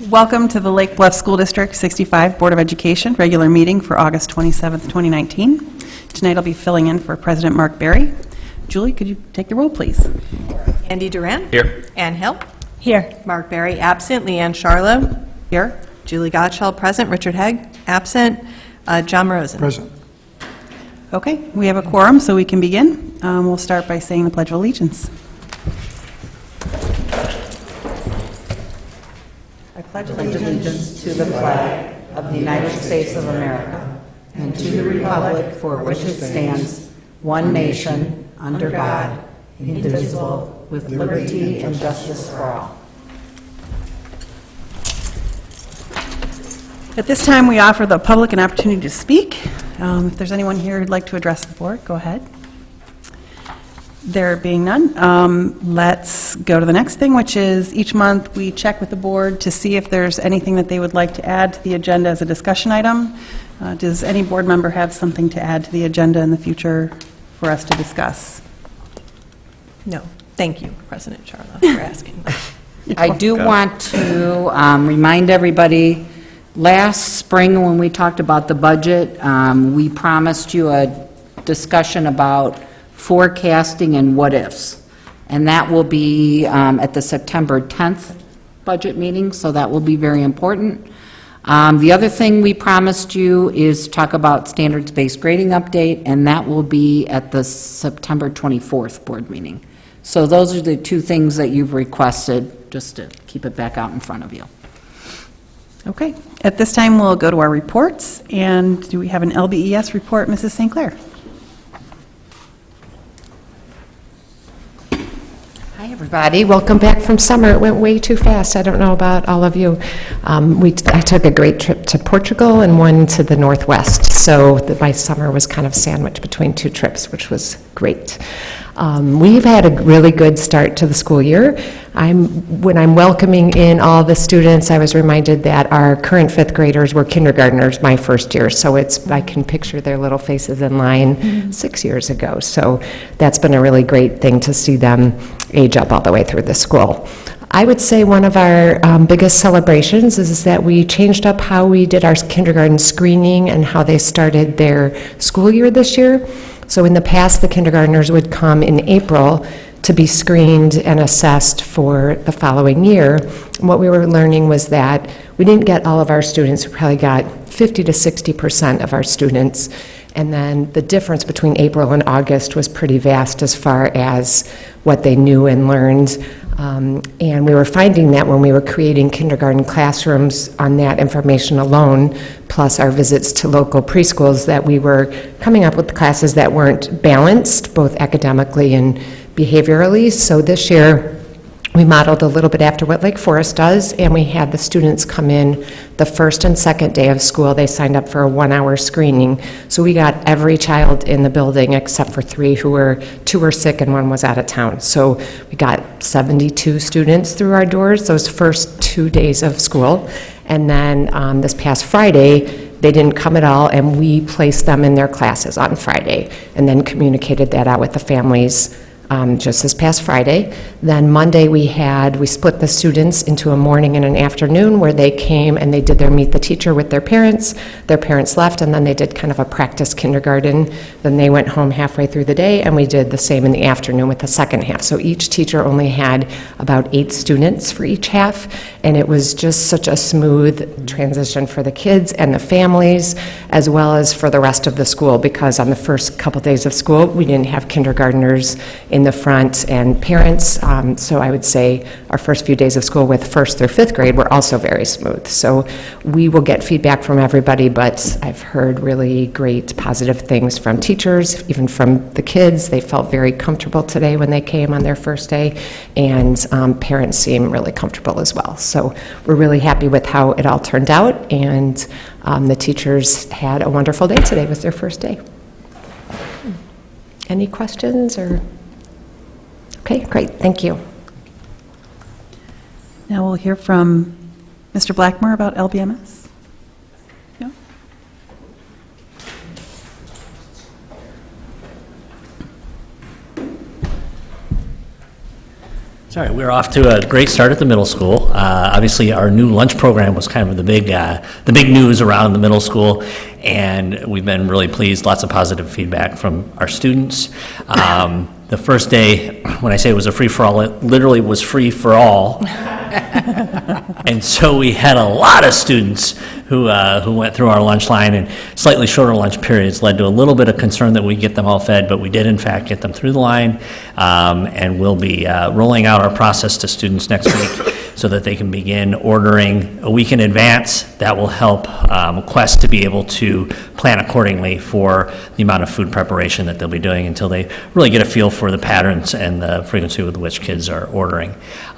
Welcome to the Lake Bluff School District 65 Board of Education regular meeting for August 27th, 2019. Tonight I'll be filling in for President Mark Berry. Julie, could you take the roll, please? Andy Duran. Here. Ann Hill. Here. Mark Berry, absent. Leanne Charlo. Here. Julie Gottschall, present. Richard Hegg, absent. John Morozen. Present. Okay, we have a quorum, so we can begin. We'll start by saying the Pledge of Allegiance. I pledge allegiance to the flag of the United States of America and to the republic for which it stands, one nation, under God, indivisible, with liberty and justice for all. At this time, we offer the public an opportunity to speak. If there's anyone here who'd like to address the board, go ahead. There being none, let's go to the next thing, which is each month we check with the board to see if there's anything that they would like to add to the agenda as a discussion item. Does any board member have something to add to the agenda in the future for us to discuss? No. Thank you, President Charlo, for asking. I do want to remind everybody, last spring when we talked about the budget, we promised you a discussion about forecasting and what-ifs. And that will be at the September 10th budget meeting, so that will be very important. The other thing we promised you is talk about standards-based grading update, and that will be at the September 24th board meeting. So those are the two things that you've requested, just to keep it back out in front of you. Okay, at this time we'll go to our reports, and do we have an LBES report, Mrs. St. Clair? Hi, everybody. Welcome back from summer. It went way too fast. I don't know about all of you. I took a great trip to Portugal and one to the Northwest, so my summer was kind of sandwiched between two trips, which was great. We've had a really good start to the school year. When I'm welcoming in all the students, I was reminded that our current fifth graders were kindergartners my first year, so I can picture their little faces in line 6 years ago. So that's been a really great thing to see them age up all the way through the school. I would say one of our biggest celebrations is that we changed up how we did our kindergarten screening and how they started their school year this year. So in the past, the kindergartners would come in April to be screened and assessed for the following year. And what we were learning was that we didn't get all of our students. We probably got 50 to 60% of our students. And then the difference between April and August was pretty vast as far as what they knew and learned. And we were finding that when we were creating kindergarten classrooms on that information alone, plus our visits to local preschools, that we were coming up with classes that weren't balanced, both academically and behaviorally. So this year, we modeled a little bit after what Lake Forest does, and we had the students come in the first and second day of school. They signed up for a 1-hour screening. So we got every child in the building except for two were sick and one was out of town. So we got 72 students through our doors those first 2 days of school. And then this past Friday, they didn't come at all, and we placed them in their classes on Friday and then communicated that out with the families just this past Friday. Then Monday we split the students into a morning and an afternoon where they came and they did their meet the teacher with their parents. Their parents left, and then they did kind of a practice kindergarten. Then they went home halfway through the day, and we did the same in the afternoon with the second half. So each teacher only had about 8 students for each half, and it was just such a smooth transition for the kids and the families, as well as for the rest of the school, because on the first couple days of school, we didn't have kindergartners in the front and parents. So I would say our first few days of school with first through fifth grade were also very smooth. So we will get feedback from everybody, but I've heard really great positive things from teachers, even from the kids. They felt very comfortable today when they came on their first day, and parents seem really comfortable as well. So we're really happy with how it all turned out, and the teachers had a wonderful day today. It was their first day. Any questions or? Okay, great, thank you. Now we'll hear from Mr. Blackmore about LBMS. No? Sorry, we're off to a great start at the middle school. Obviously, our new lunch program was kind of the big news around the middle school, and we've been really pleased. Lots of positive feedback from our students. The first day, when I say it was a free-for-all, it literally was free for all. And so we had a lot of students who went through our lunch line, and slightly shorter lunch periods led to a little bit of concern that we get them all fed, but we did in fact get them through the line, and we'll be rolling out our process to students next week so that they can begin ordering a week in advance. That will help Quest to be able to plan accordingly for the amount of food preparation that they'll be doing until they really get a feel for the patterns and the frequency with which kids are ordering.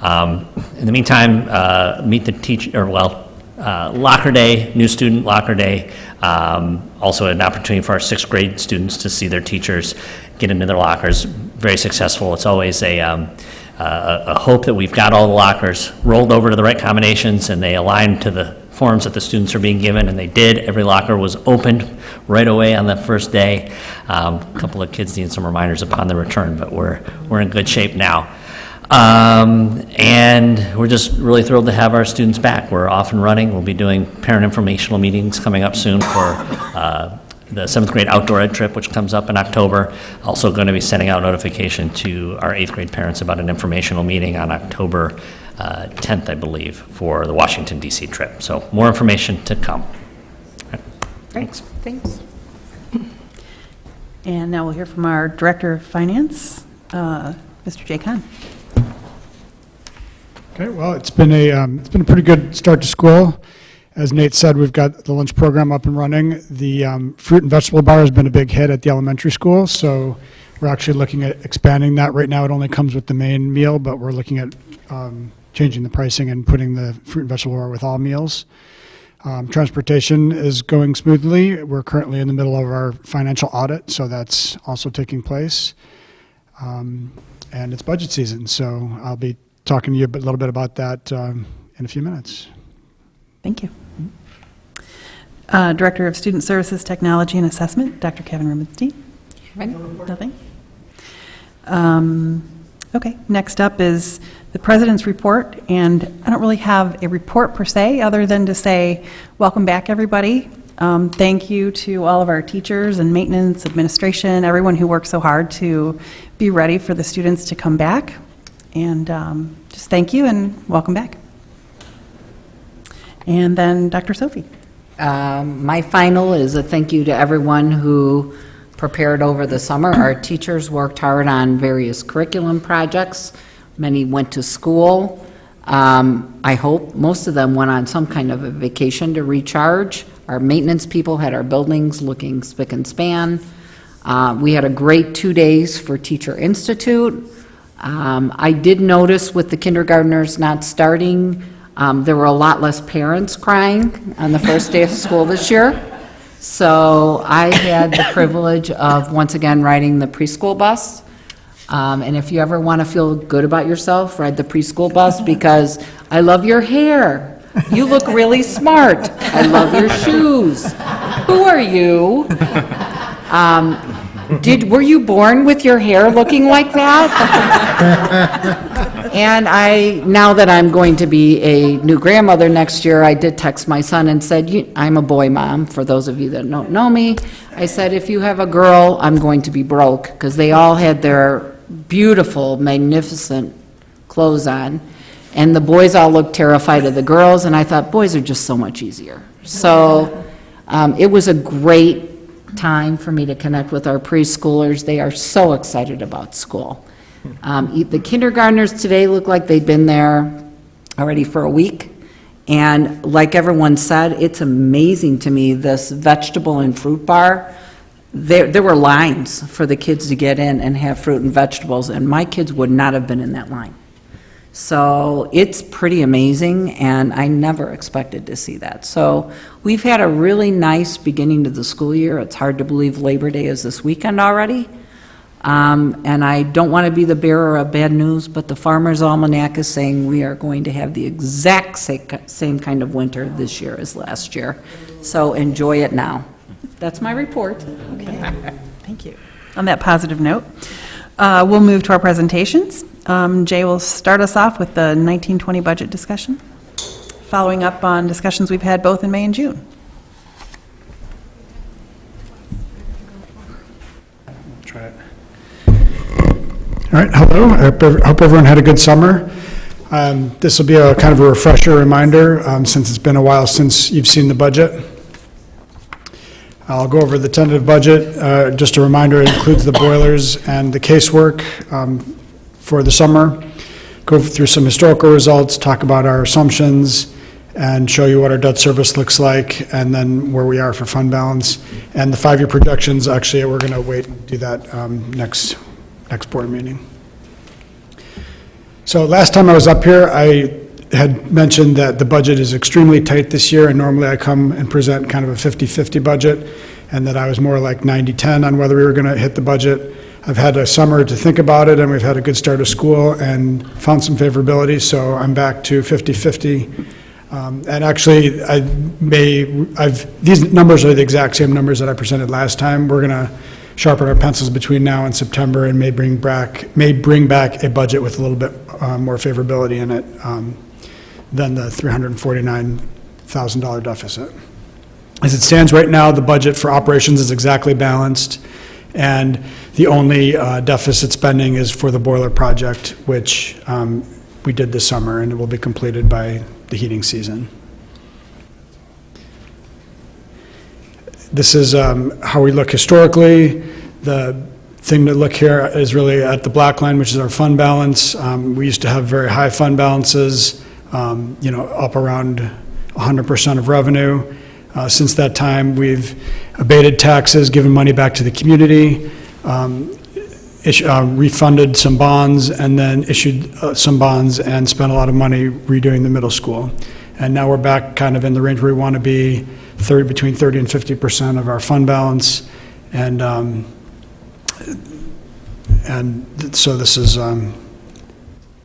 In the meantime, meet the teacher, locker day, new student locker day, also an opportunity for our 6th grade students to see their teachers get into their lockers. Very successful. It's always a hope that we've got all the lockers rolled over to the right combinations and they align to the forms that the students are being given, and they did. Every locker was opened right away on the first day. A couple of kids needed some reminders upon the return, but we're in good shape now. And we're just really thrilled to have our students back. We're off and running. We'll be doing parent informational meetings coming up soon for the 7th grade outdoor ed trip, which comes up in October. Also going to be sending out notification to our 8th grade parents about an informational meeting on October 10th, I believe, for the Washington, D.C. trip. So more information to come. Thanks. And now we'll hear from our Director of Finance, Mr. Jay Kahn. Okay, well, it's been a pretty good start to school. As Nate said, we've got the lunch program up and running. The fruit and vegetable bar has been a big hit at the elementary school, so we're actually looking at expanding that. Right now, it only comes with the main meal, but we're looking at changing the pricing and putting the fruit and vegetable bar with all meals. Transportation is going smoothly. We're currently in the middle of our financial audit, so that's also taking place. And it's budget season, so I'll be talking to you a little bit about that in a few minutes. Thank you. Director of Student Services, Technology and Assessment, Dr. Kevin Rubenstein. Nothing? Okay, next up is the President's report, and I don't really have a report per se, other than to say, welcome back, everybody. Thank you to all of our teachers and maintenance, administration, everyone who worked so hard to be ready for the students to come back. And just thank you and welcome back. And then Dr. Sophie. My final is a thank you to everyone who prepared over the summer. Our teachers worked hard on various curriculum projects. Many went to school. I hope most of them went on some kind of a vacation to recharge. Our maintenance people had our buildings looking spick and span. We had a great 2 days for Teacher Institute. I did notice with the kindergartners not starting, there were a lot less parents crying on the first day of school this year. So I had the privilege of once again riding the preschool bus. And if you ever want to feel good about yourself, ride the preschool bus, because I love your hair. You look really smart. I love your shoes. Who are you? Were you born with your hair looking like that? And now that I'm going to be a new grandmother next year, I did text my son and said, I'm a boy mom, for those of you that don't know me. I said, if you have a girl, I'm going to be broke, because they all had their beautiful, magnificent clothes on, and the boys all looked terrified of the girls, and I thought, boys are just so much easier. So it was a great time for me to connect with our preschoolers. They are so excited about school. The kindergartners today look like they've been there already for a week. And like everyone said, it's amazing to me, this vegetable and fruit bar. There were lines for the kids to get in and have fruit and vegetables, and my kids would not have been in that line. So it's pretty amazing, and I never expected to see that. So we've had a really nice beginning to the school year. It's hard to believe Labor Day is this weekend already. And I don't want to be the bearer of bad news, but the Farmer's Almanac is saying we are going to have the exact same kind of winter this year as last year. So enjoy it now. That's my report. Okay, thank you. On that positive note, we'll move to our presentations. Jay will start us off with the 1920 budget discussion, following up on discussions we've had both in May and June. Try it. All right, hello. I hope everyone had a good summer. This will be a kind of a refresher reminder, since it's been a while since you've seen the budget. I'll go over the tentative budget. Just a reminder, it includes the boilers and the casework for the summer. Go through some historical results, talk about our assumptions, and show you what our debt service looks like, and then where we are for fund balance. And the 5-year projections, actually, we're going to wait and do that next board meeting. So last time I was up here, I had mentioned that the budget is extremely tight this year, and normally I come and present kind of a 50-50 budget, and that I was more like 90-10 on whether we were going to hit the budget. I've had a summer to think about it, and we've had a good start of school and found some favorability, so I'm back to 50-50. And actually, these numbers are the exact same numbers that I presented last time. We're going to sharpen our pencils between now and September, and may bring back a budget with a little bit more favorability in it than the $349,000 deficit. As it stands right now, the budget for operations is exactly balanced, and the only deficit spending is for the boiler project, which we did this summer, and it will be completed by the heating season. This is how we look historically. The thing to look here is really at the black line, which is our fund balance. We used to have very high fund balances, up around 100% of revenue. Since that time, we've abated taxes, given money back to the community, refunded some bonds, and then issued some bonds and spent a lot of money redoing the middle school. And now we're back kind of in the range where we want to be, between 30 and 50% of our fund balance. And so this is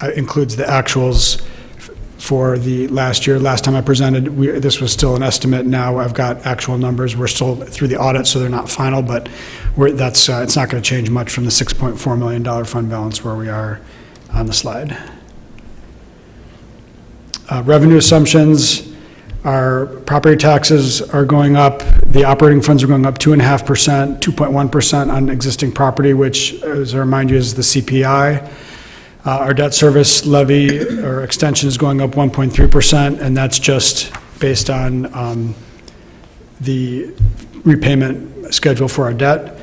includes the actuals for the last year. Last time I presented, this was still an estimate. Now I've got actual numbers. We're still through the audit, so they're not final, but it's not going to change much from the $6.4 million fund balance where we are on the slide. Revenue assumptions, our property taxes are going up. The operating funds are going up 2.5%, 2.1% on existing property, which, as I remind you, is the CPI. Our debt service levy or extension is going up 1.3%, and that's just based on the repayment schedule for our debt.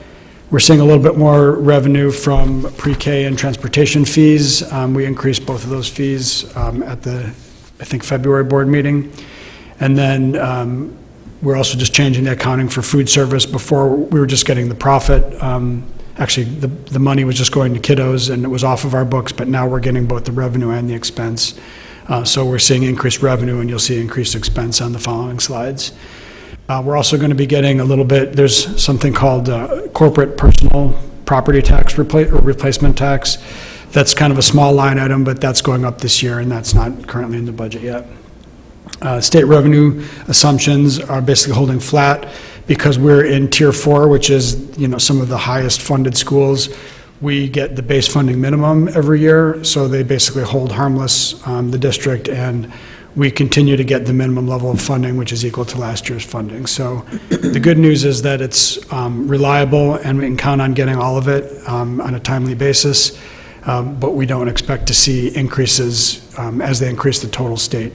We're seeing a little bit more revenue from pre-K and transportation fees. We increased both of those fees at the, I think, February board meeting. And then we're also just changing the accounting for food service. Before, we were just getting the profit. Actually, the money was just going to kiddos, and it was off of our books, but now we're getting both the revenue and the expense. So we're seeing increased revenue, and you'll see increased expense on the following slides. We're also going to be getting a little bit, there's something called corporate personal property tax replacement tax. That's kind of a small line item, but that's going up this year, and that's not currently in the budget yet. State revenue assumptions are basically holding flat because we're in Tier 4, which is, some of the highest funded schools. We get the base funding minimum every year, so they basically hold harmless the district, and we continue to get the minimum level of funding, which is equal to last year's funding. So the good news is that it's reliable, and we can count on getting all of it on a timely basis, but we don't expect to see increases as they increase the total state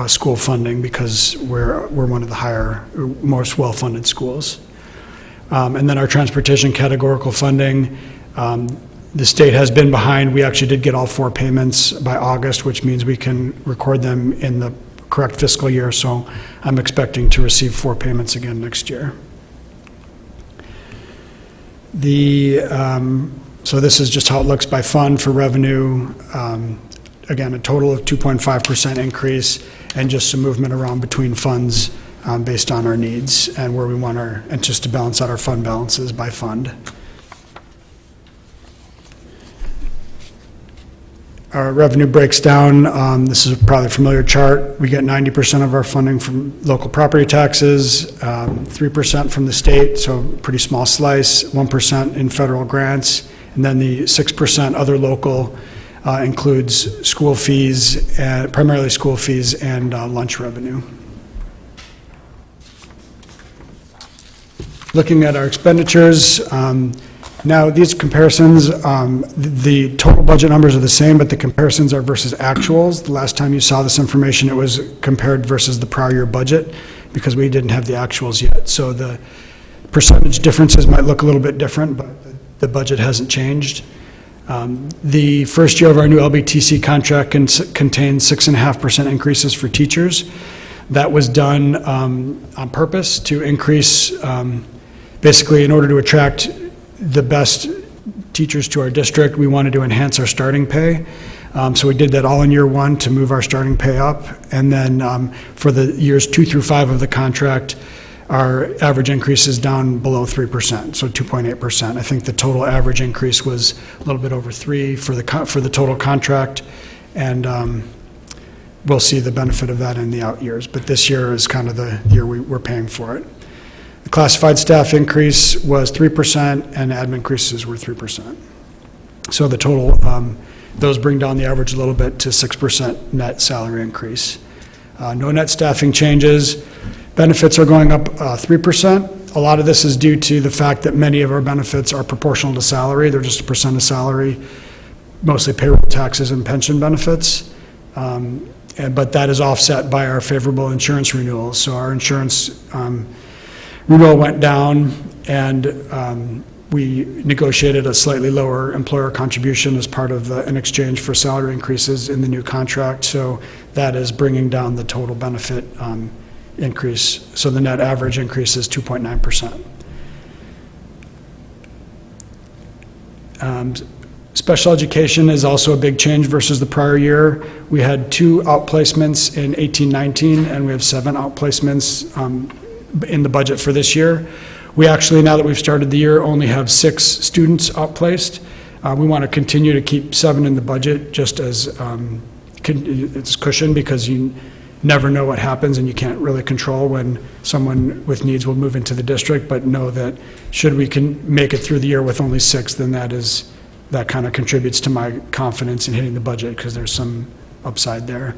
school funding, because we're one of the higher, most well-funded schools. And then our transportation categorical funding, the state has been behind. We actually did get all 4 payments by August, which means we can record them in the correct fiscal year, so I'm expecting to receive 4 payments again next year. So this is just how it looks by fund for revenue. Again, a total of 2.5% increase, and just some movement around between funds based on our needs and where we want and just to balance out our fund balances by fund. Our revenue breaks down. This is probably a familiar chart. We get 90% of our funding from local property taxes, 3% from the state, so pretty small slice, 1% in federal grants, And then the 6% other local includes school fees, primarily school fees and lunch revenue. Looking at our expenditures, now these comparisons, the total budget numbers are the same, but the comparisons are versus actuals. The last time you saw this information, it was compared versus the prior year budget because we didn't have the actuals yet. So the percentage differences might look a little bit different, but the budget hasn't changed. The first year of our new LBTC contract contains 6.5% increases for teachers. That was done on purpose to increase, basically in order to attract the best teachers to our district, we wanted to enhance our starting pay. So we did that all in year one to move our starting pay up. And then for the years 2 through 5 of the contract, our average increase is down below 3%, so 2.8%. I think the total average increase was a little bit over 3 for the total contract, and we'll see the benefit of that in the out years. But this year is kind of the year we're paying for it. The classified staff increase was 3%, and admin increases were 3%. So the total, those bring down the average a little bit to 6% net salary increase. No net staffing changes. Benefits are going up 3%. A lot of this is due to the fact that many of our benefits are proportional to salary. They're just a percent of salary, mostly payroll taxes and pension benefits. But that is offset by our favorable insurance renewals. So our insurance renewal went down, and we negotiated a slightly lower employer contribution as part of in exchange for salary increases in the new contract. So that is bringing down the total benefit increase. So the net average increase is 2.9%. Special education is also a big change versus the prior year. We had 2 outplacements in 18-19, and we have 7 outplacements in the budget for this year. We actually, now that we've started the year, only have 6 students outplaced. We want to continue to keep 7 in the budget just as it's cushion, because you never know what happens and you can't really control when someone with needs will move into the district, but know that should we can make it through the year with only 6, then that kind of contributes to my confidence in hitting the budget, because there's some upside there.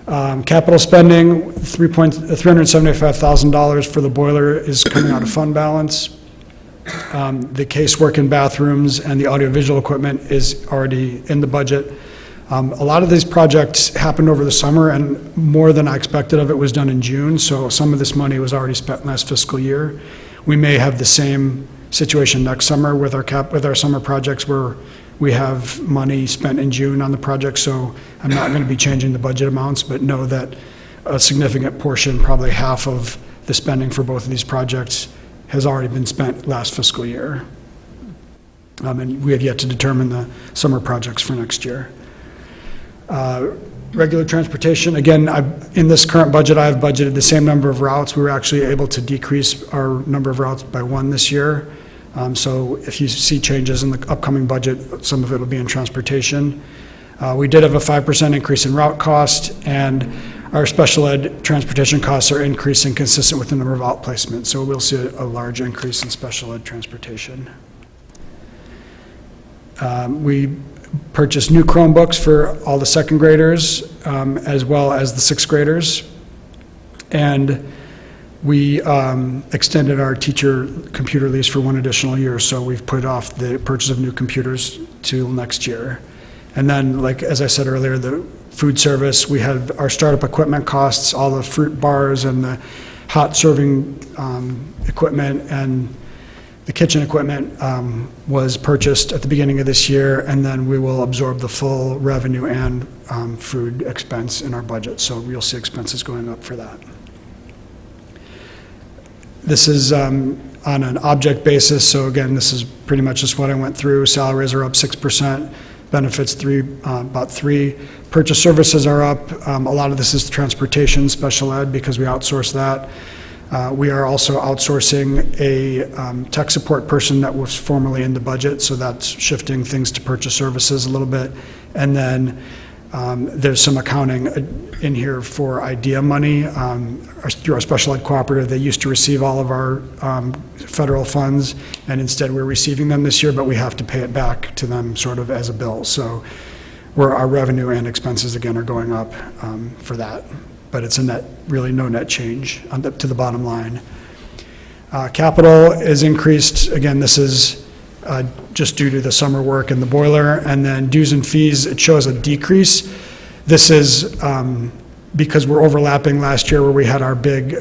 Capital spending, $375,000 for the boiler is coming out of fund balance. The casework in bathrooms and the audiovisual equipment is already in the budget. A lot of these projects happened over the summer, and more than I expected of it was done in June, so some of this money was already spent last fiscal year. We may have the same situation next summer with our summer projects, where we have money spent in June on the project, so I'm not going to be changing the budget amounts, but know that a significant portion, probably half of the spending for both of these projects, has already been spent last fiscal year. And we have yet to determine the summer projects for next year. Regular transportation, again, in this current budget, I have budgeted the same number of routes. We were actually able to decrease our number of routes by 1 this year. So if you see changes in the upcoming budget, some of it will be in transportation. We did have a 5% increase in route cost, and our special ed transportation costs are increasing consistent with the number of outplacements. So we'll see a large increase in special ed transportation. We purchased new Chromebooks for all the second graders, as well as the sixth graders. And we extended our teacher computer lease for 1 additional year, so we've put off the purchase of new computers till next year. And then, like as I said earlier, the food service, we have our startup equipment costs, all the fruit bars and the hot serving equipment and the kitchen equipment was purchased at the beginning of this year, and then we will absorb the full revenue and food expense in our budget, so you'll see expenses going up for that. This is on an object basis, so again, this is pretty much just what I went through. Salaries are up 6%, benefits about 3%. Purchase services are up. A lot of this is transportation, special ed, because we outsource that. We are also outsourcing a tech support person that was formerly in the budget, so that's shifting things to purchase services a little bit. And then There's some accounting in here for IDEA money through our special ed cooperative. They used to receive all of our federal funds, and instead we're receiving them this year, but we have to pay it back to them sort of as a bill. So our revenue and expenses, again, are going up for that. But it's a net, really no net change to the bottom line. Capital is increased. Again, this is just due to the summer work and the boiler. And then dues and fees, it shows a decrease. This is because we're overlapping last year where we had our big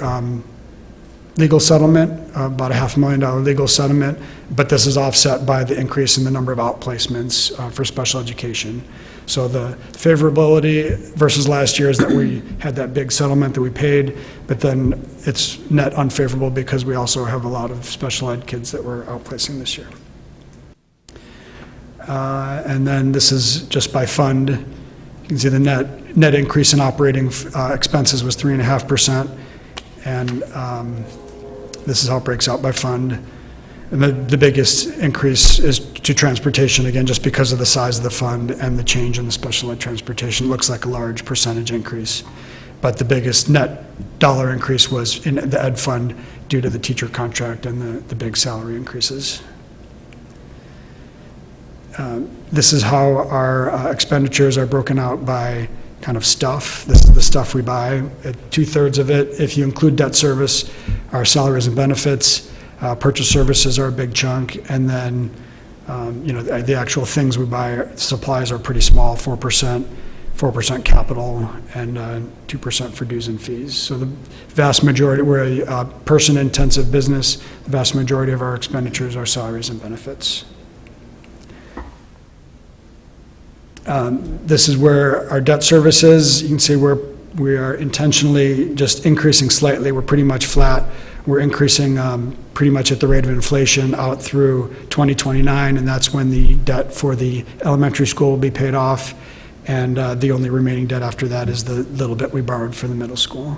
legal settlement, about a $500,000 legal settlement, but this is offset by the increase in the number of outplacements for special education. So the favorability versus last year is that we had that big settlement that we paid, but then it's net unfavorable because we also have a lot of special ed kids that we're outplacing this year. And then this is just by fund. You can see the net increase in operating expenses was 3.5%, and this is how it breaks out by fund. And the biggest increase is to transportation, again, just because of the size of the fund and the change in the special ed transportation. It looks like a large percentage increase. But the biggest net dollar increase was in the ed fund due to the teacher contract and the big salary increases. This is how our expenditures are broken out by kind of stuff. This is the stuff we buy. 2/3 of it, if you include debt service, are salaries and benefits. Purchase services are a big chunk, and then the actual things we buy, supplies are pretty small, 4% capital, and 2% for dues and fees. So the vast majority, we're a person-intensive business. The vast majority of our expenditures are salaries and benefits. This is where our debt service is. You can see we are intentionally just increasing slightly. We're pretty much flat. We're increasing pretty much at the rate of inflation out through 2029, and that's when the debt for the elementary school will be paid off, and the only remaining debt after that is the little bit we borrowed for the middle school.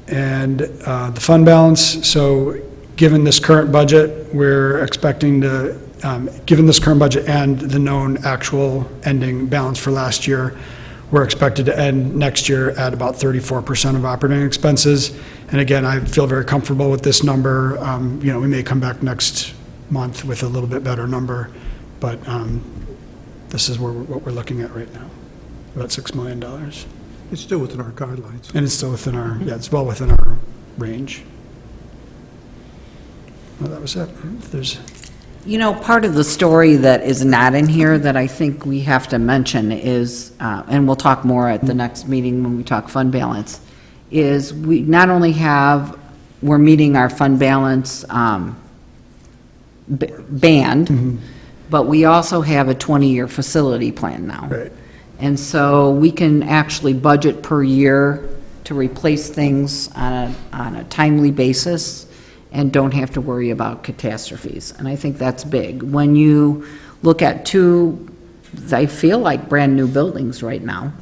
And the fund balance, so given this current budget, we're expecting to, given this current budget and the known actual ending balance for last year, we're expected to end next year at about 34% of operating expenses. And again, I feel very comfortable with this number. We may come back next month with a little bit better number, but this is what we're looking at right now, about $6 million. It's still within our guidelines. And it's still within our, it's well within our range. Well, that was it. If there's... Part of the story that is not in here that I think we have to mention is, and we'll talk more at the next meeting when we talk fund balance, is we not only we're meeting our fund balance band, but we also have a 20-year facility plan now. Right. And so we can actually budget per year to replace things on a timely basis and don't have to worry about catastrophes. And I think that's big. When you look at two, I feel like brand-new buildings right now,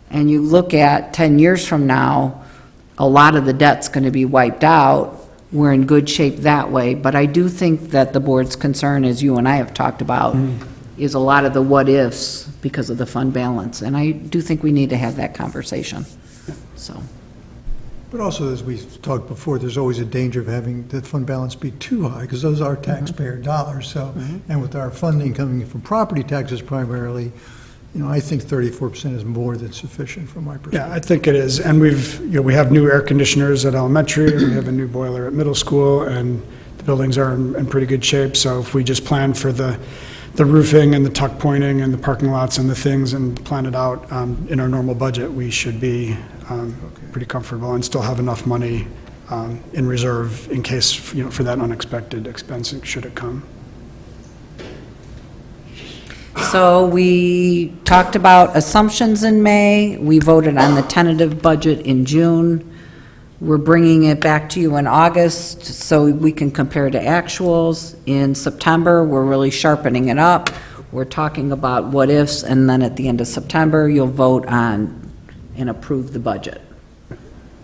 and you look at 10 years from now, a lot of the debt's going to be wiped out. We're in good shape that way. But I do think that the board's concern, as you and I have talked about, is a lot of the what-ifs because of the fund balance. And I do think we need to have that conversation. So. But also, as we talked before, there's always a danger of having the fund balance be too high, because those are taxpayer dollars. So, and with our funding coming from property taxes primarily, I think 34% is more than sufficient from my perspective. Yeah, I think it is. And we have new air conditioners at elementary, and we have a new boiler at middle school, and the buildings are in pretty good shape. So if we just plan for the roofing and the tuck pointing and the parking lots and the things and plan it out in our normal budget, we should be pretty comfortable and still have enough money in reserve in case, for that unexpected expense should it come. So we talked about assumptions in May. We voted on the tentative budget in June. We're bringing it back to you in August so we can compare to actuals. In September, we're really sharpening it up. We're talking about what ifs, and then at the end of September, you'll vote on and approve the budget.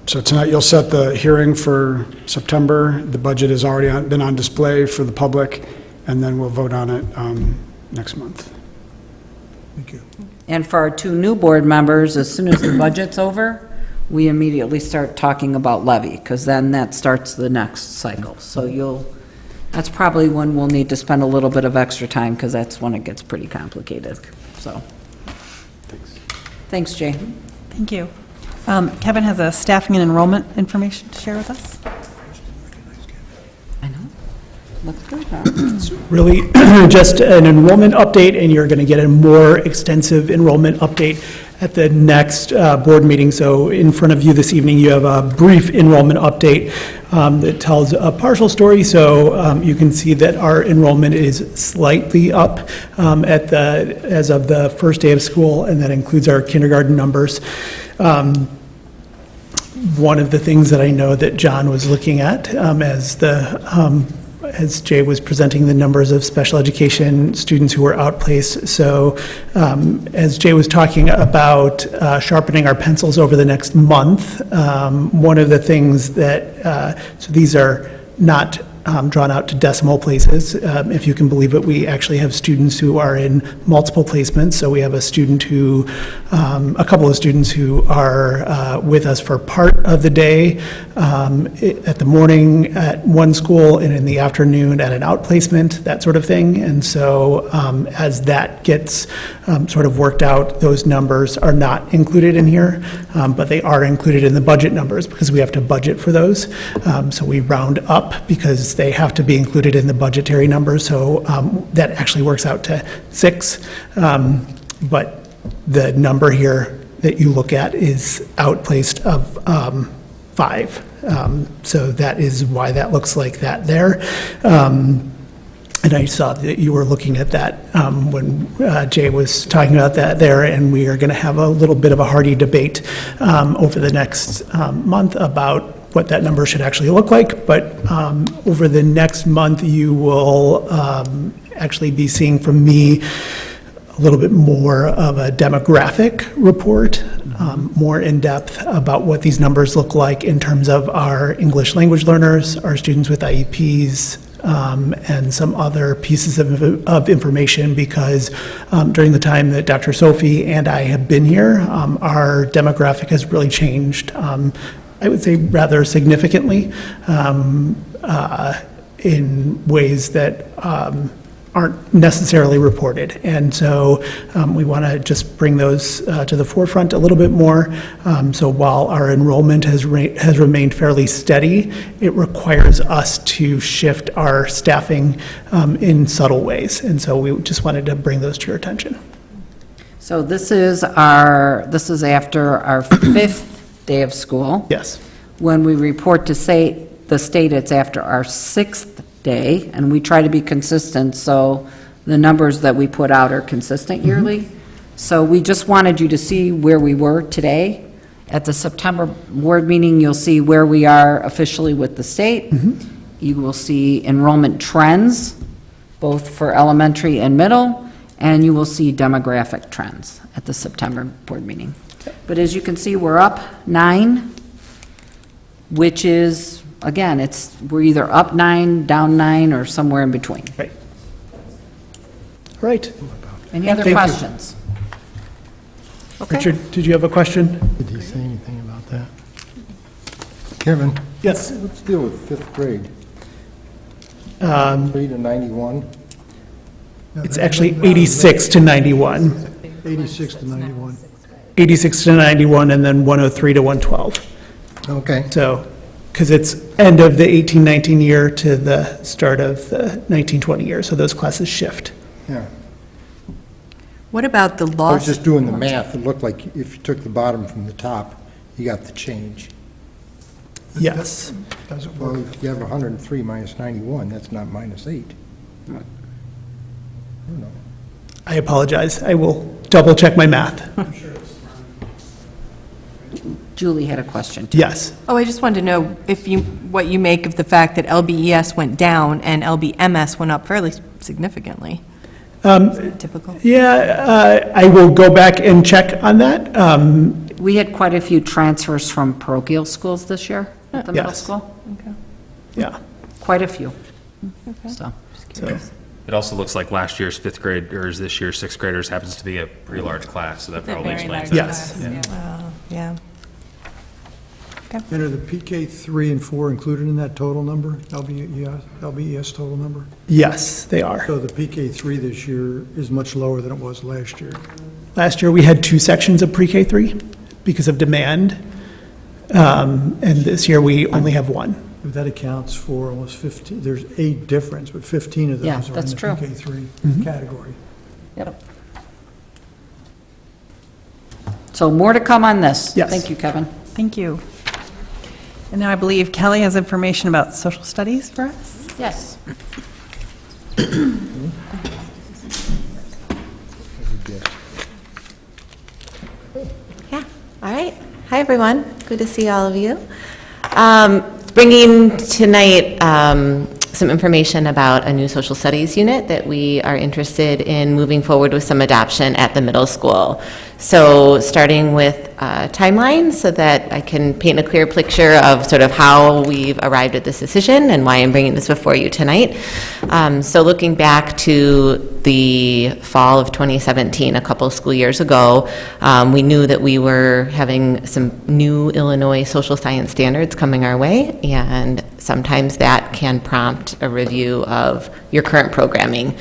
So tonight you'll set the hearing for September. The budget has already been on display for the public, and then we'll vote on it next month. Thank you. And for our two new board members, as soon as the budget's over, we immediately start talking about levy, because then that starts the next cycle. So that's probably when we'll need to spend a little bit of extra time, because that's when it gets pretty complicated, so. Thanks, Jay. Thank you. Kevin has a staffing and enrollment information to share with us. I know. Looks good, huh? Really just an enrollment update, and you're going to get a more extensive enrollment update at the next board meeting. So in front of you this evening, you have a brief enrollment update that tells a partial story. So you can see that our enrollment is slightly up as of the first day of school, and that includes our kindergarten numbers. One of the things that I know that John was looking at as Jay was presenting the numbers of special education students who were outplaced. So as Jay was talking about sharpening our pencils over the next month, one of the things that, so these are not drawn out to decimal places. If you can believe it, we actually have students who are in multiple placements. So we have a couple of students who are with us for part of the day at the morning at one school and in the afternoon at an outplacement, that sort of thing. And so as that gets sort of worked out, those numbers are not included in here, but they are included in the budget numbers because we have to budget for those. So we round up because they have to be included in the budgetary numbers. So that actually works out to 6. But the number here that you look at is outplaced of 5. So that is why that looks like that there. And I saw that you were looking at that when Jay was talking about that there, and we are going to have a little bit of a hearty debate over the next month about what that number should actually look like. But over the next month, you will actually be seeing from me a little bit more of a demographic report, more in depth about what these numbers look like in terms of our English language learners, our students with IEPs, and some other pieces of information, because during the time that Dr. Sophie and I have been here, our demographic has really changed, I would say rather significantly, in ways that aren't necessarily reported. And so we want to just bring those to the forefront a little bit more. So while our enrollment has remained fairly steady, it requires us to shift our staffing in subtle ways. And so we just wanted to bring those to your attention. So this is after our 5th day of school. Yes. When we report to the state, it's after our 6th day, and we try to be consistent, so the numbers that we put out are consistent yearly. So we just wanted you to see where we were today. At the September board meeting, you'll see where we are officially with the state. You will see enrollment trends, both for elementary and middle, and you will see demographic trends at the September board meeting. But as you can see, we're up 9, which is, again, we're either up 9, down 9, or somewhere in between. Right. Right. Any other Thank you. questions? Okay. Richard, did you have a question? Did he say anything about that? Kevin, Yes. let's deal with 5th grade. 3 to 91. It's actually 86 to 91. 86 to 91. 86 to 91, and then 103 to 112. Okay. So, because it's end of the 18-19 year to the start of the 19-20 year, so those classes shift. Yeah. What about the I was loss? just doing the math. It looked like if you took the bottom from the top, you got the change. Yes. Doesn't Well, work. if you have 103 minus 91, that's not minus 8. I don't know. I apologize. I will double check my math. Julie had a question, too. Yes. Oh, I just wanted to know what you make of the fact that LBES went down and LBMS went up fairly significantly. Is that typical? Yeah, I will go back and check on that. We had quite a few transfers from parochial schools this year at the middle Yes. school. Yeah. Quite a few. So, So, It also looks like last year's fifth graders, this year's sixth graders happens to be a pretty large class, so that probably explains that. Yes. Yeah. And are the PK3 and 4 included in that total number, LBES total number? Yes, they are. So the PK3 this year is much lower than it was last year. Last year, we had 2 sections of pre-K3 because of demand, and this year, we only have 1. That accounts for almost 15, there's 8 difference, but 15 of those Yeah, are in that's the true. PK3 category. Yep. So more to come on this. Yes. Thank you, Kevin. Thank you. And now I believe Kelly has information about social studies for us. Yes. Yeah, all right. Hi, everyone. Good to see all of you. Bringing tonight some information about a new social studies unit that we are interested in moving forward with some adoption at the middle school. So starting with a timeline so that I can paint a clear picture of sort of how we've arrived at this decision and why I'm bringing this before you tonight. So looking back to the fall of 2017, a couple school years ago, we knew that we were having some new Illinois social science standards coming our way, and sometimes that can prompt a review of your current programming.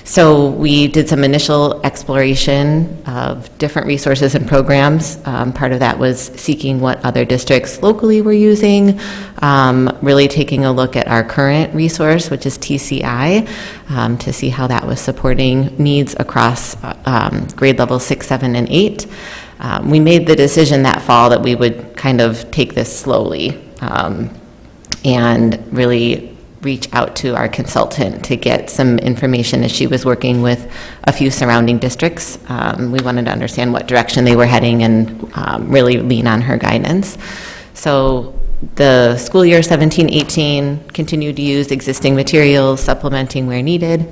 So we did some initial exploration of different resources and programs. Part of that was seeking what other districts locally were using, really taking a look at our current resource, which is TCI, to see how that was supporting needs across grade levels 6, 7, and 8. We made the decision that fall that we would kind of take this slowly and really reach out to our consultant to get some information as she was working with a few surrounding districts. We wanted to understand what direction they were heading and really lean on her guidance. So the school year 17-18 continued to use existing materials, supplementing where needed.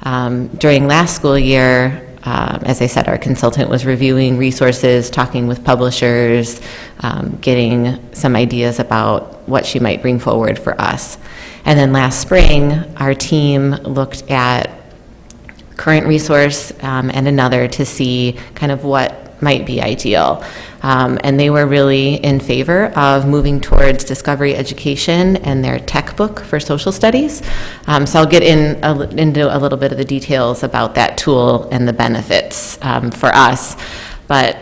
During last school year, as I said, our consultant was reviewing resources, talking with publishers, getting some ideas about what she might bring forward for us. And then last spring, our team looked at current resource and another to see kind of what might be ideal. And they were really in favor of moving towards Discovery Education and their tech book for social studies. So I'll get into a little bit of the details about that tool and the benefits for us. But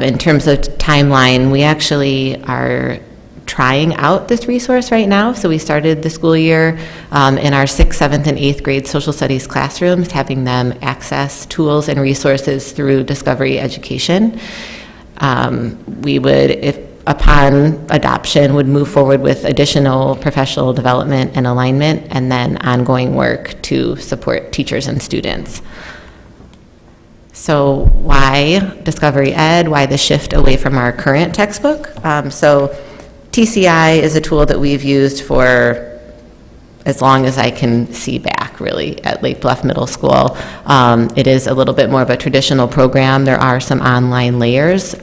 in terms of timeline, we actually are trying out this resource right now. So we started the school year in our 6th, 7th, and 8th grade social studies classrooms, having them access tools and resources through Discovery Education. We would, if upon adoption, would move forward with additional professional development and alignment, and then ongoing work to support teachers and students. So why Discovery Ed? Why the shift away from our current textbook? So TCI is a tool that we've used for as long as I can see back, really, at Lake Bluff Middle School. It is a little bit more of a traditional program. There are some online layers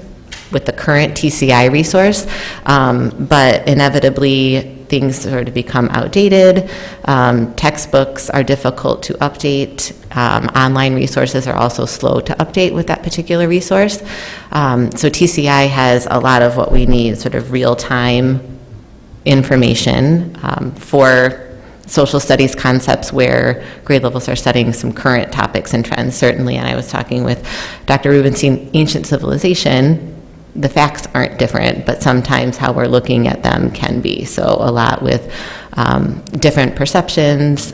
with the current TCI resource, but inevitably things sort of become outdated. Textbooks are difficult to update. Online resources are also slow to update with that particular resource. So TCI has a lot of what we need, sort of real-time information for social studies concepts where grade levels are studying some current topics and trends, certainly. And I was talking with Dr. Rubenstein, Ancient Civilization. The facts aren't different, but sometimes how we're looking at them can be. So a lot with different perceptions,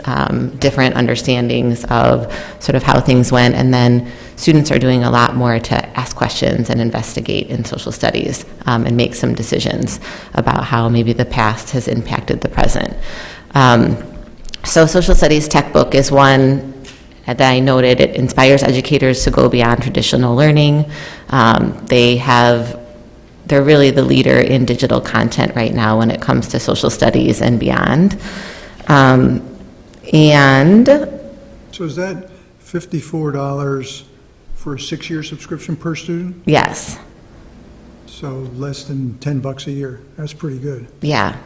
different understandings of sort of how things went, and then students are doing a lot more to ask questions and investigate in social studies and make some decisions about how maybe the past has impacted the present. So social studies tech book is one that I noted. It inspires educators to go beyond traditional learning. They're really the leader in digital content right now when it comes to social studies and beyond. And So is that $54 for a 6-year subscription per student? yes, So less than $10 a year. That's pretty good. yeah,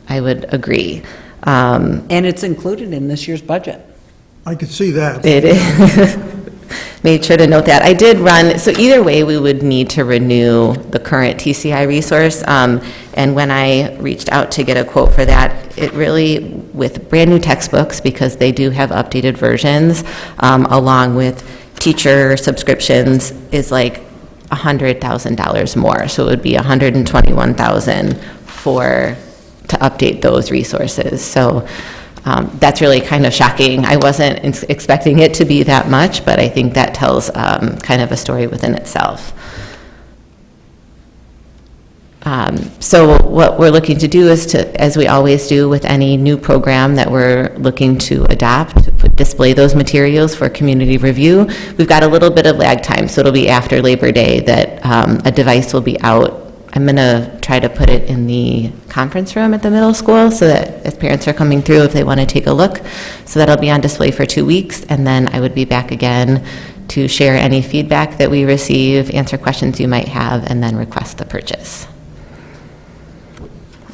I would agree. And it's included in this year's budget. I could see that. It is. Made sure to note that. I did run, so either way, we would need to renew the current TCI resource. And when I reached out to get a quote for that, it really, with brand-new textbooks, because they do have updated versions, along with teacher subscriptions, is like $100,000 more. So it would be $121,000 to update those resources. So that's really kind of shocking. I wasn't expecting it to be that much, but I think that tells kind of a story within itself. So what we're looking to do is to, as we always do with any new program that we're looking to adopt, display those materials for community review. We've got a little bit of lag time, so it'll be after Labor Day that a device will be out. I'm going to try to put it in the conference room at the middle school so that as parents are coming through, if they want to take a look, so that'll be on display for 2 weeks, and then I would be back again to share any feedback that we receive, answer questions you might have, and then request the purchase.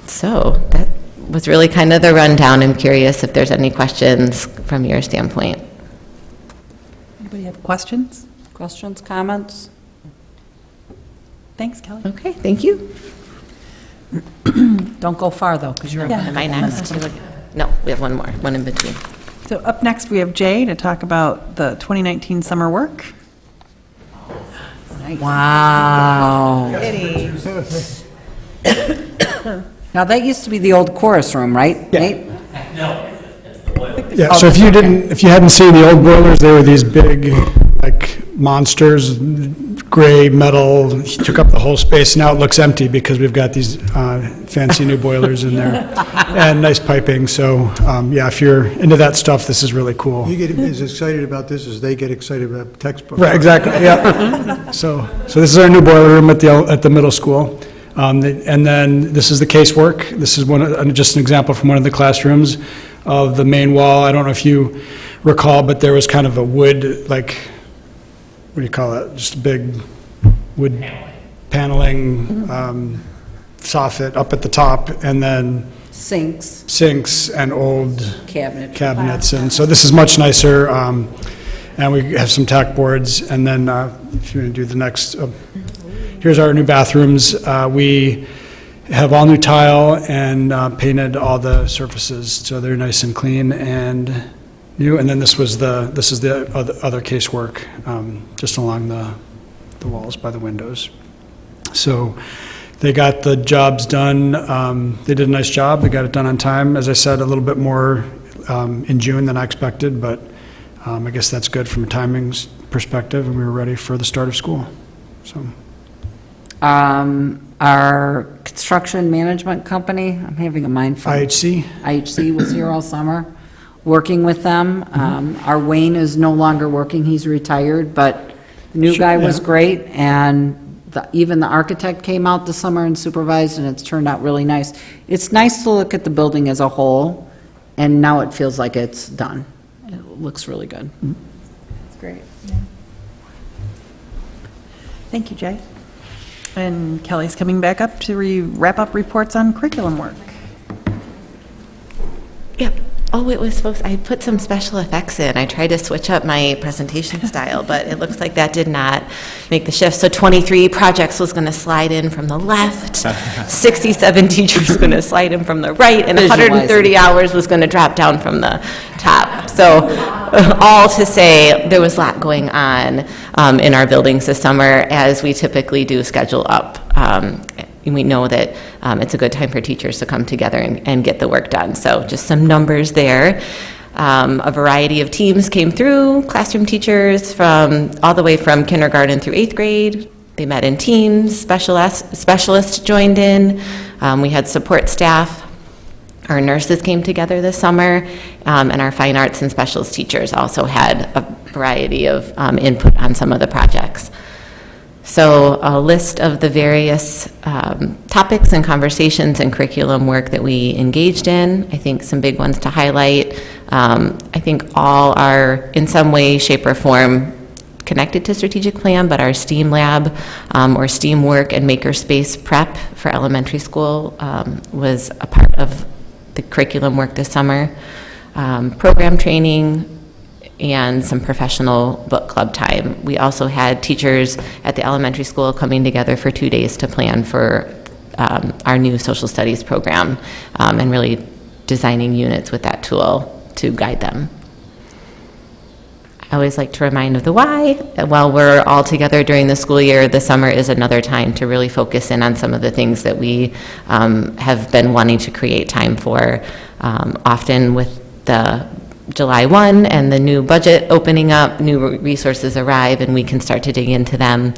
So that was really kind of the rundown. I'm curious if there's any questions from your standpoint. Anybody have questions? Questions, comments? Thanks, Kelly. Okay, thank you. Don't go far, though, because you're... Am I next? No, we have one more, one in between. So up next, we have Jay to talk about the 2019 summer work. Wow. Now, that used to be the old chorus room, right, Nate? Yeah, so if you hadn't seen the old boilers, they were these big, like, monsters, gray metal, he took up the whole space. Now it looks empty because we've got these fancy new boilers in there and nice piping. So, yeah, if you're into that stuff, this is really cool. You get as excited about this as they get excited about textbooks. Right, exactly, yeah. So this is our new boiler room at the middle school. And then this is the casework. This is just an example from one of the classrooms of the main wall. I don't know if you recall, but there was kind of a wood, like, what do you call it? Just a big wood paneling soffit up at the top, and then sinks and old cabinets. And so this is much nicer. And we have some tack boards. And then if you want to do the next, here's our new bathrooms. We have all new tile and painted all the surfaces, so they're nice and clean and new. And then this is the other casework just along the walls by the windows. So they got the jobs done. They did a nice job. They got it done on time. As I said, a little bit more in June than I expected, but I guess that's good from a timing perspective, and we were ready for the start of school. So. Our construction management company, I'm having a mind funk. IHC was here all summer, working with them. Our Wayne is no longer working, he's retired, but the new guy was great, and even the architect came out this summer and supervised, and it's turned out really nice. It's nice to look at the building as a whole, and now it feels like it's done. It looks really good. That's great. Yeah. Thank you, Jay. And Kelly's coming back up to wrap up reports on curriculum work. Yep. Oh, it was supposed, I put some special effects in. I tried to switch up my presentation style, but it looks like that did not make the shift. So 23 projects was going to slide in from the left, 67 teachers going to slide in from the right, and 130 hours was going to drop down from the top. So all to say, there was a lot going on in our buildings this summer, as we typically do schedule up. We know that it's a good time for teachers to come together and get the work done. So just some numbers there. A variety of teams came through, classroom teachers from all the way from kindergarten through 8th grade. They met in teams, specialists joined in. We had support staff. Our nurses came together this summer, and our fine arts and specials teachers also had a variety of input on some of the projects. So a list of the various topics and conversations and curriculum work that we engaged in. I think some big ones to highlight. I think all are in some way, shape, or form connected to strategic plan, but our STEAM lab or STEAM work and makerspace prep for elementary school was a part of the curriculum work this summer. Program training and some professional book club time. We also had teachers at the elementary school coming together for 2 days to plan for our new social studies program, and really designing units with that tool to guide them. I always like to remind of the why. While we're all together during the school year, the summer is another time to really focus in on some of the things that we have been wanting to create time for. Often with the July 1 and the new budget opening up, new resources arrive and we can start to dig into them.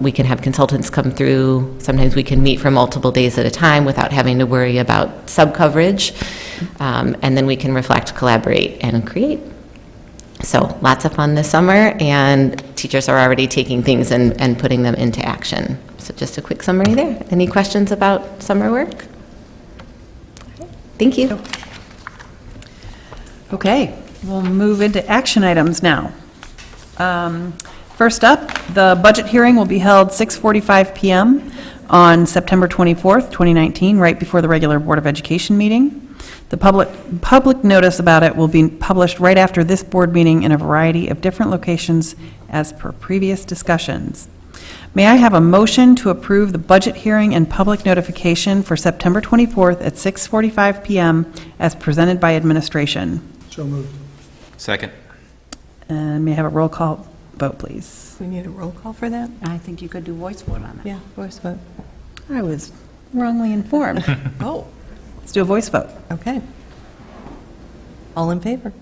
We can have consultants come through. Sometimes we can meet for multiple days at a time without having to worry about sub-coverage. And then we can reflect, collaborate, and create. So lots of fun this summer, and teachers are already taking things and putting them into action. So just a quick summary there. Any questions about summer work? Thank you. Okay, we'll move into action items now. First up, the budget hearing will be held 6:45 PM on September 24th, 2019, right before the regular Board of Education meeting. The public notice about it will be published right after this board meeting in a variety of different locations as per previous discussions. May I have a motion to approve the budget hearing and public notification for September 24th at 6:45 PM as presented by administration? So moved. Second. And may I have a roll call vote, please? We need a roll call for that? I think you could do voice vote on it. Yeah, voice vote. I was wrongly informed. Oh, Let's do a voice vote. okay. All in favor?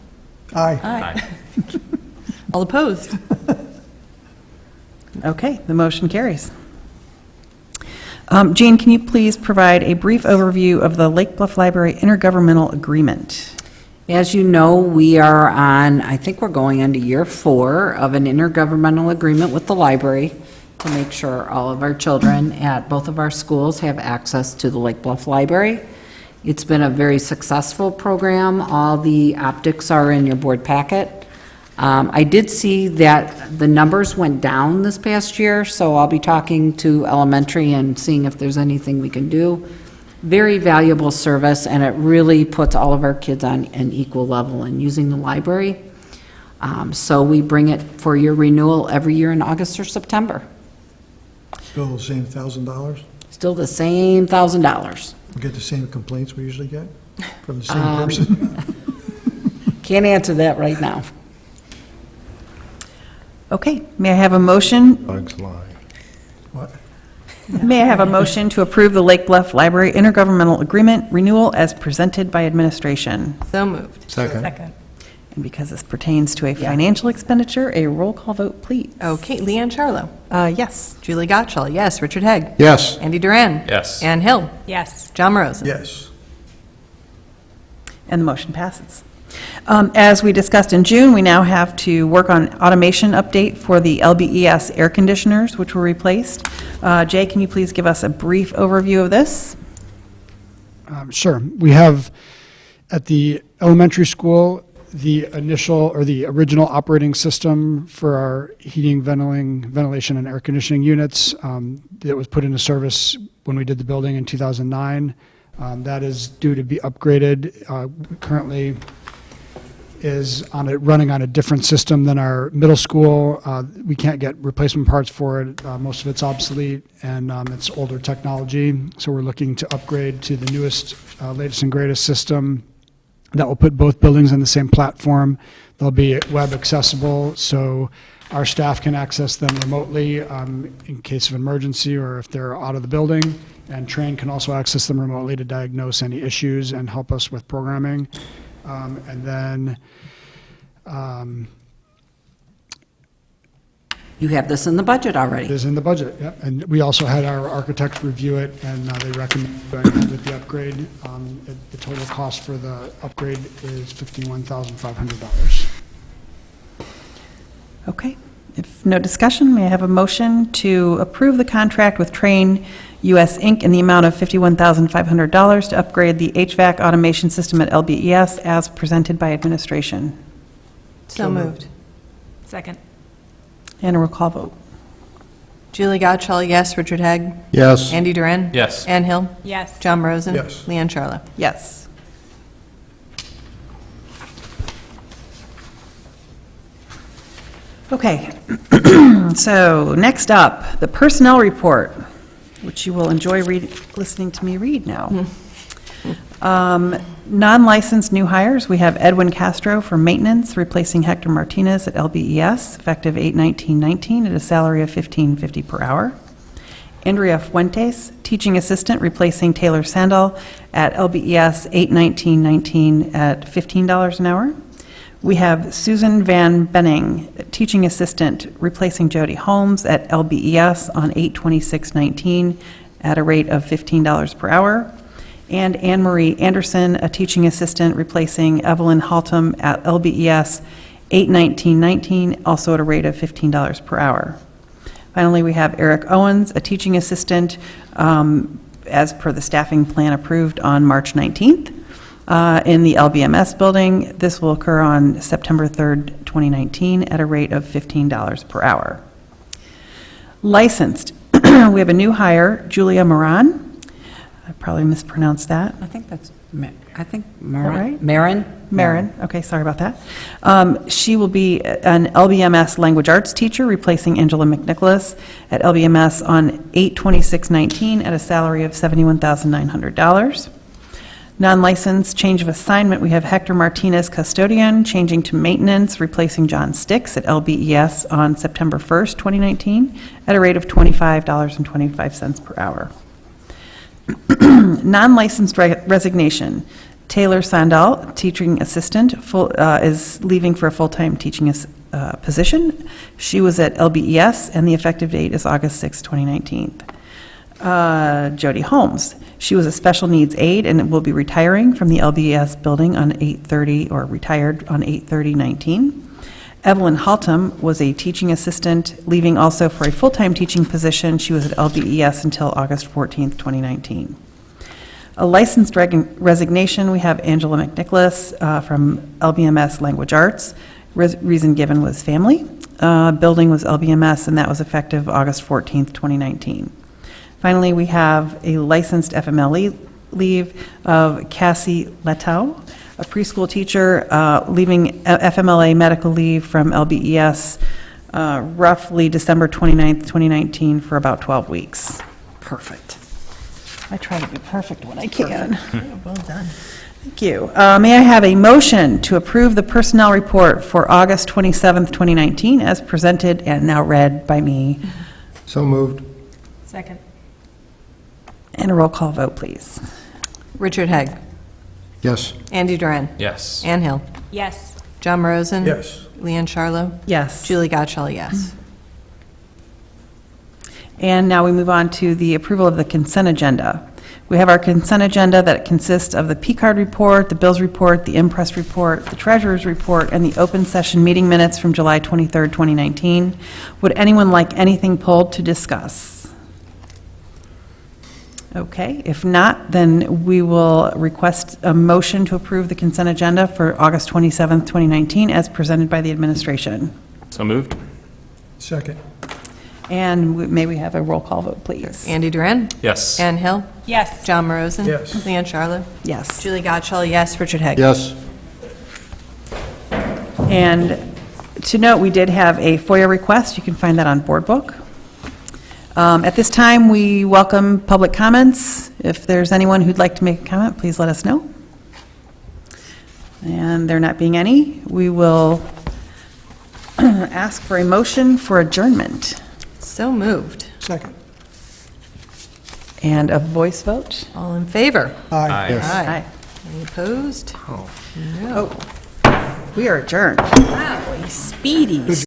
Aye. Aye. All opposed? Okay, the motion carries. Jean, can you please provide a brief overview of the Lake Bluff Library intergovernmental agreement? As you know, we are on, I think we're going into year 4 of an intergovernmental agreement with the library to make sure all of our children at both of our schools have access to the Lake Bluff Library. It's been a very successful program. All the optics are in your board packet. I did see that the numbers went down this past year, so I'll be talking to elementary and seeing if there's anything we can do. Very valuable service, and it really puts all of our kids on an equal level in using the library. So we bring it for your renewal every year in August or September. Still the same $1,000? Still the same $1,000. We get the same complaints we usually get from the same person? Can't answer that right now. Okay, may I have a motion? Bugs lie. What? May I have a motion to approve the Lake Bluff Library intergovernmental agreement renewal as presented by administration? So moved. Second. And because this pertains to a financial expenditure, a roll call vote, please. Okay, Leanne Charlo. Yes. Julie Gottschall, yes. Richard Hegg. Yes. Andy Duran. Yes. Ann Hill. Yes. John Rosen. Yes. And the motion passes. As we discussed in June, we now have to work on automation update for the LBES air conditioners, which were replaced. Jay, can you please give us a brief overview of this? Sure. We have at the elementary school the initial or the original operating system for our heating, ventilation, and air conditioning units that was put into service when we did the building in 2009. That is due to be upgraded. Currently is running on a different system than our middle school. We can't get replacement parts for it. Most of it's obsolete and it's older technology. So we're looking to upgrade to the newest, latest and greatest system that will put both buildings on the same platform. They'll be web accessible, so our staff can access them remotely in case of emergency or if they're out of the building. And Train can also access them remotely to diagnose any issues and help us with programming. And then You have this in the budget it already. is in the budget, yep. And we also had our architects review it, and they recommend going ahead with the upgrade. The total cost for the upgrade is $51,500. Okay. If no discussion, may I have a motion to approve the contract with Train US Inc. in the amount of $51,500 to upgrade the HVAC automation system at LBES as presented by administration? So moved. Second. And a roll call vote. Julie Gottschall, yes. Richard Hegg. Yes. Andy Duran. Yes. Ann Hill. Yes. John Rosen. Yes. Leanne Charlo. Yes. Okay, so next up, the personnel report, which you will enjoy listening to me read now. Non-licensed new hires, we have Edwin Castro for maintenance, replacing Hector Martinez at LBES, effective 8/19/19 at a salary of $15.50 per hour. Andrea Fuentes, teaching assistant, replacing Taylor Sandal at LBES, 8/19/19 at $15 an hour. We have Susan Van Benning, teaching assistant, replacing Jody Holmes at LBES on 8/26/19 at a rate of $15 per hour. And Anne Marie Anderson, a teaching assistant, replacing Evelyn Haltom at LBES, 8/19/19, also at a rate of $15 per hour. Finally, we have Eric Owens, a teaching assistant, as per the staffing plan approved on March 19th. In the LBMS building. This will occur on September 3rd, 2019, at a rate of $15 per hour. Licensed, we have a new hire, Julia Moran. I probably mispronounced that. I think that's, that Marin. right? Marin? Marin, okay, sorry about that. She will be an LBMS language arts teacher, replacing Angela McNicholas at LBMS on 8/26/19 at a salary of $71,900. Non-licensed change of assignment, we have Hector Martinez, custodian, changing to maintenance, replacing John Sticks at LBES on September 1st, 2019, at a rate of $25.25 per hour. Non-licensed resignation, Taylor Sandal, teaching assistant, is leaving for a full-time teaching position. She was at LBES, and the effective date is August 6, 2019. Jody Holmes, she was a special needs aide and will be retiring from the LBES building on 8/30, or retired on 8/30/19. Evelyn Haltom was a teaching assistant, leaving also for a full-time teaching position. She was at LBES until August 14th, 2019. A licensed resignation, we have Angela McNicholas from LBMS Language Arts. Reason given was family. Building was LBMS, and that was effective August 14th, 2019. Finally, we have a licensed FMLE leave of Cassie Letow, a preschool teacher, leaving FMLA medical leave from LBES roughly December 29th, 2019 for about 12 weeks. Perfect. I try to be perfect when I can. Well done. Thank you. May I have a motion to approve the personnel report for August 27th, 2019 as presented and now read by me? So moved. Second. And a roll call vote, please. Richard Haig. Yes. Andy Duran. Yes. Ann Hill. Yes. John Rosen. Yes. Leanne Charlo. Yes. Julie Gottschall, yes. And now we move on to the approval of the consent agenda. We have our consent agenda that consists of the P-card report, the bills report, the impress report, the treasurer's report, and the open session meeting minutes from July 23rd, 2019. Would anyone like anything pulled to discuss? Okay, if not, then we will request a motion to approve the consent agenda for August 27th, 2019, as presented by the administration. So moved? Second. And may we have a roll call vote, please? Andy Duran. Yes. Ann Hill. Yes. John Rosen. Yes. Leanne Charlo. Yes. Julie Gottschall, yes. Richard Haig. Yes. And to note, we did have a FOIA request. You can find that on Board Book. At this time, we welcome public comments. If there's anyone who'd like to make a comment, please let us know. And there not being any, we will ask for a motion for adjournment. So moved. Second. And a voice vote. All in favor? Aye. Yes. Aye. Any opposed? We are adjourned. Speedy.